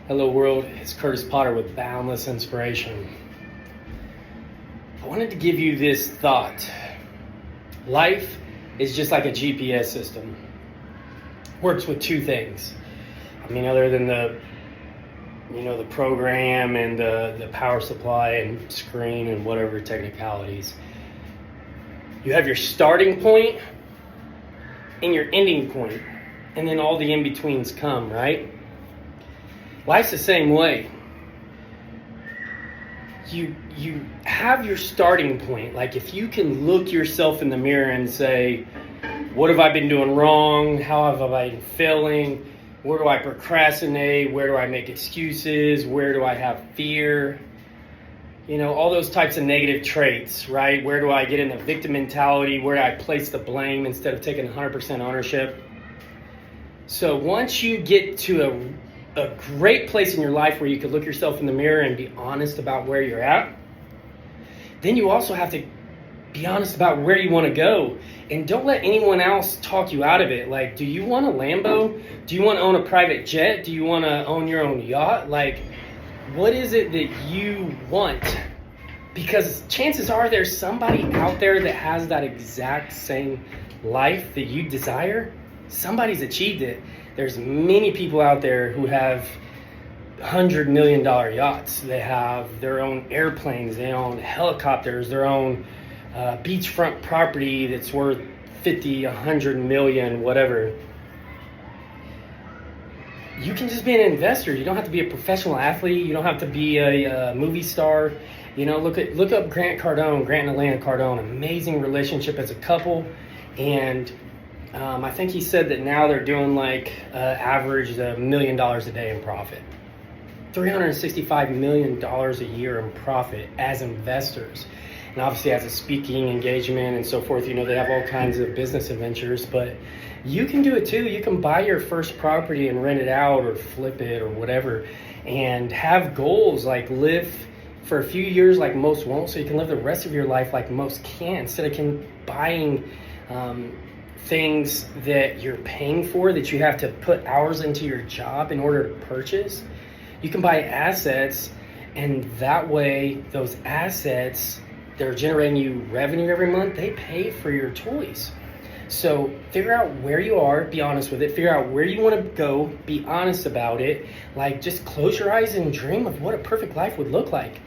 Hello world, it's Curtis Potter with Boundless Inspiration. I wanted to give you this thought. Life is just like a GPS system. Works with two things. Other than the program and the power supply and screen and whatever technicalities. You have your starting point and your ending point, and then all the in-betweens come, right? Life's the same way. You have your starting point. Like if you can look yourself in the mirror and say, what have I been doing wrong? How have I been failing? Where do I procrastinate? Where do I make excuses? Where do I have fear? All those types of negative traits, right? Where do I get in the victim mentality? Where do I place the blame instead of taking 100% ownership? So once you get to a great place in your life where you can look yourself in the mirror and be honest about where you're at, then you also have to be honest about where you want to go. And don't let anyone else talk you out of it. Like, do you want a Lambo? Do you want to own a private jet? Do you want to own your own yacht? Like, what is it that you want? Because chances are there's somebody out there that has that exact same life that you desire. Somebody's achieved it. There's many people out there who have $100 million yachts. They have their own airplanes. They own helicopters. Their own beachfront property that's worth 50, 100 million, whatever. You can just be an investor. You don't have to be a professional athlete. You don't have to be a movie star. Look up Grant and Atlanta Cardone. Amazing relationship as a couple. And I think he said that now they're doing average $1 million a day in profit. $365 million a year in profit as investors. And obviously as a speaking engagement and so forth, they have all kinds of business adventures, but you can do it too. You can buy your first property and rent it out or flip it or whatever, and have goals, like live for a few years like most won't, so you can live the rest of your life like most can, instead of buying things that you're paying for, that you have to put hours into your job in order to purchase. You can buy assets, and that way those assets, they're generating you revenue every month. They pay for your toys. So figure out where you are, be honest with it. Figure out where you want to go, be honest about it. Like, just close your eyes and dream of what a perfect life would look like.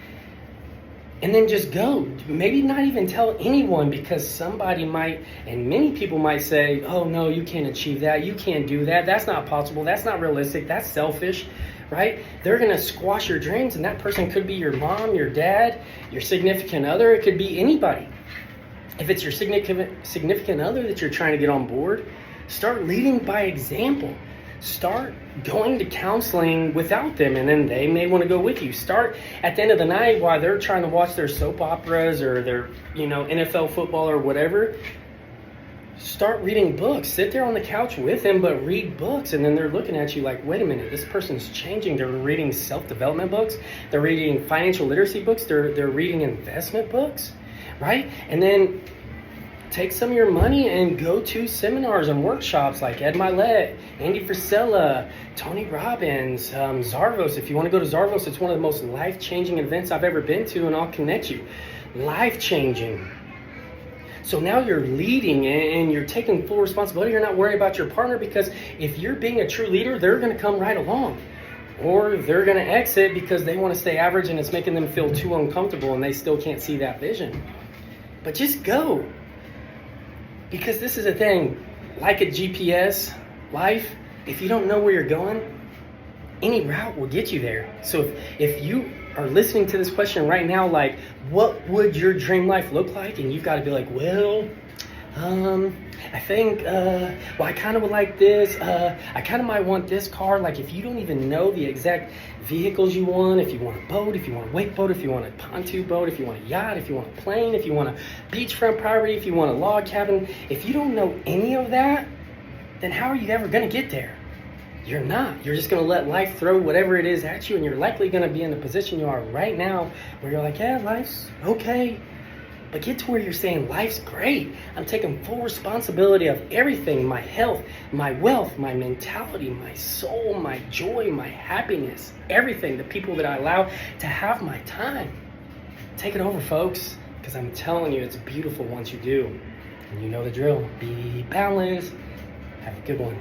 And then just go. Maybe not even tell anyone, because somebody might, and many people might say, oh no, you can't achieve that. You can't do that. That's not possible. That's not realistic. That's selfish, right? They're going to squash your dreams, and that person could be your mom, your dad, your significant other. It could be anybody. If it's your significant other that you're trying to get on board, start leading by example. Start going to counseling without them, and then they may want to go with you. Start at the end of the night while they're trying to watch their soap operas or their NFL football or whatever. Start reading books. Sit there on the couch with them, but read books. And then they're looking at you like, wait a minute, this person's changing. They're reading self-development books. They're reading financial literacy books. They're reading investment books, right? And then take some of your money and go to seminars and workshops like Ed Mylett, Andy Frisella, Tony Robbins, Zarvos. If you want to go to Zarvos, it's one of the most life-changing events I've ever been to, and I'll connect you. Life-changing. So now you're leading and you're taking full responsibility. You're not worried about your partner, because if you're being a true leader, they're going to come right along. Or they're going to exit because they want to stay average and it's making them feel too uncomfortable and they still can't see that vision. But just go. Because this is a thing, like a GPS, life, if you don't know where you're going, any route will get you there. So if you are listening to this question right now, like, what would your dream life look like? And you've got to be like, well, I think, I kind of would like this. I kind of might want this car. Like, if you don't even know the exact vehicles you want, if you want a boat, if you want a wake boat, if you want a pontoon boat, if you want a yacht, if you want a plane, if you want a beachfront property, if you want a log cabin, if you don't know any of that, then how are you ever going to get there? You're not. You're just going to let life throw whatever it is at you, and you're likely going to be in the position you are right now where you're like, yeah, life's okay. But get to where you're saying life's great. I'm taking full responsibility of everything, my health, my wealth, my mentality, my soul, my joy, my happiness, everything, the people that I allow to have my time. Take it over, folks, because I'm telling you, it's beautiful once you do. And you know the drill. Be balanced. Have a good one.